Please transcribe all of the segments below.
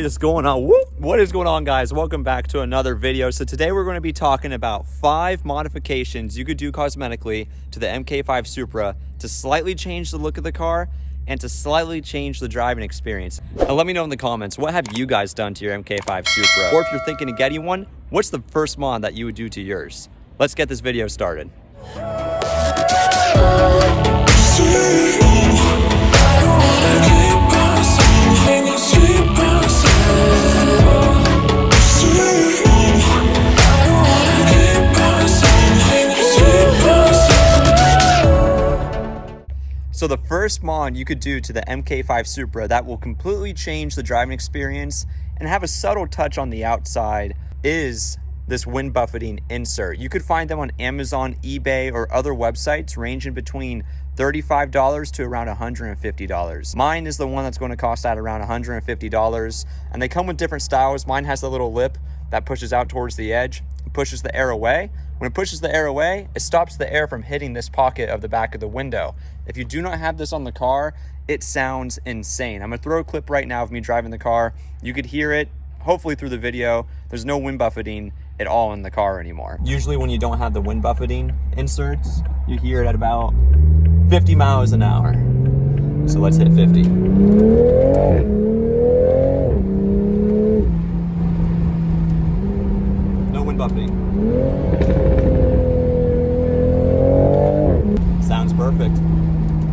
is going on? What is going on, guys? Welcome back to another video. So today we're going to be talking about 5 modifications you could do cosmetically to the MK5 Supra to slightly change the look of the car and to slightly change the driving experience. Now let me know in the comments, what have you guys done to your MK5 Supra? Or if you're thinking of getting one, what's the first mod that you would do to yours? Let's get this video started. So the first mod you could do to the MK5 Supra that will completely change the driving experience and have a subtle touch on the outside is this wind buffeting insert. You could find them on Amazon, eBay, or other websites ranging between $35 to around $150. Mine is the one that's going to cost at around $150, and they come with different styles. Mine has a little lip that pushes out towards the edge, pushes the air away. When it pushes the air away, it stops the air from hitting this pocket of the back of the window. If you do not have this on the car, it sounds insane. I'm gonna throw a clip right now of me driving the car. You could hear it, hopefully through the video. There's no wind buffeting at all in the car anymore. Usually when you don't have the wind buffeting inserts, you hear it at about 50 miles an hour. So let's hit 50. No wind buffeting. Sounds perfect.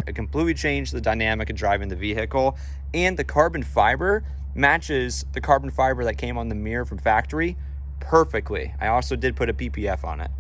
It completely changed the dynamic of driving the vehicle, and the carbon fiber matches the carbon fiber that came on the mirror from factory perfectly. I also did put a PPF on it.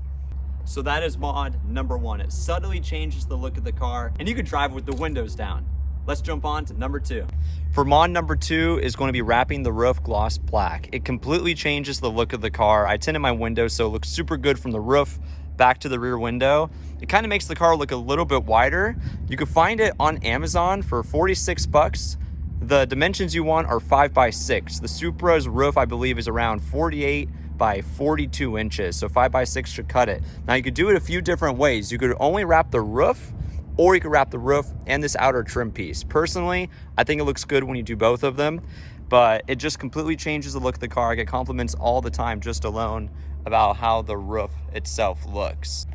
So that is mod number 1. It subtly changes the look of the car, and you could drive with the windows down. Let's jump on to number 2. For mod number 2 is going to be wrapping the roof gloss black. It completely changes the look of the car. I tinted my windows so it looks super good from the roof back to the rear window. It kind of makes the car look a little bit wider. You can find it on Amazon for 46 bucks. The dimensions you want are 5x6. The Supra's roof, I believe, is around 48 by 42 inches. So 5x6 should cut it. Now you could do it a few different ways. You could only wrap the roof, or you could wrap the roof and this outer trim piece. Personally, I think it looks good when you do both of them, but it just completely changes the look of the car. I get compliments all the time just alone about how the roof itself looks.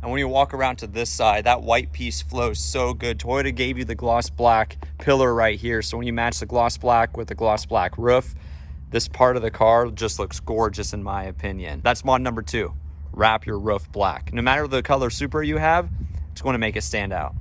And when you walk around to this side, that white piece flows so good. Toyota gave you the gloss black pillar right here. So when you match the gloss black with the gloss black roof, this part of the car just looks gorgeous in my opinion. That's mod number 2, wrap your roof black. No matter the color Supra you have, it's going to make it stand out.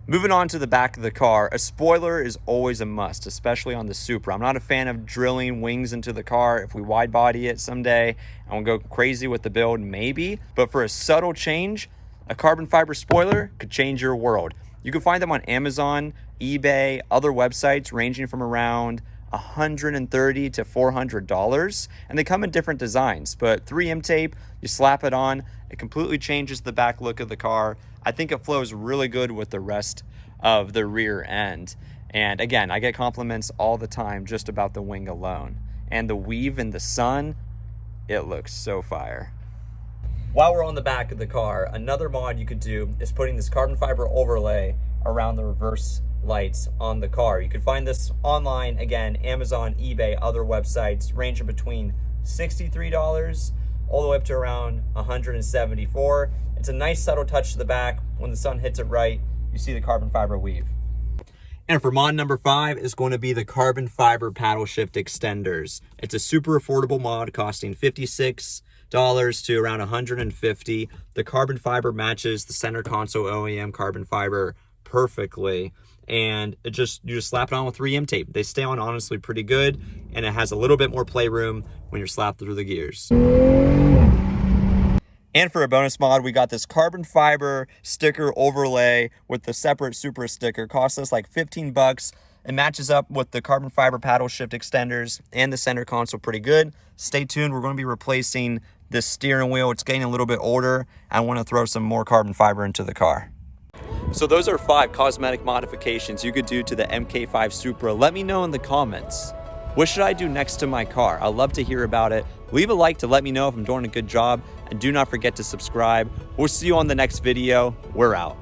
Moving on to the back of the car, a spoiler is always a must, especially on the Supra. I'm not a fan of drilling wings into the car. If we wide body it someday and we'll go crazy with the build, maybe. But for a subtle change, a carbon fiber spoiler could change your world. You can find them on Amazon, eBay, other websites ranging from around $130 to $400, and they come in different designs. But 3M tape, you slap it on, it completely changes the back look of the car. I think it flows really good with the rest of the rear end. And again, I get compliments all the time just about the wing alone. And the weave in the sun, it looks so fire. While we're on the back of the car, another mod you could do is putting this carbon fiber overlay around the reverse lights on the car. You can find this online, again, Amazon, eBay, other websites, ranging between $63 all the way up to around $174. It's a nice subtle touch to the back. When the sun hits it right, you see the carbon fiber weave. And for mod number 5 is going to be the carbon fiber paddle shift extenders. It's a super affordable mod costing $56 to around $150. The carbon fiber matches the center console OEM carbon fiber perfectly, and you just slap it on with 3M tape. They stay on honestly pretty good, and it has a little bit more playroom when you're slapped through the gears. And for a bonus mod, we got this carbon fiber sticker overlay with the separate Supra sticker. Cost us like 15 bucks. It matches up with the carbon fiber paddle shift extenders and the center console pretty good. Stay tuned, we're going to be replacing this steering wheel. It's getting a little bit older. I want to throw some more carbon fiber into the car. So those are 5 cosmetic modifications you could do to the MK5 Supra. Let me know in the comments. What should I do next to my car? I'd love to hear about it. Leave a like to let me know if I'm doing a good job, and do not forget to subscribe. We'll see you on the next video. We're out.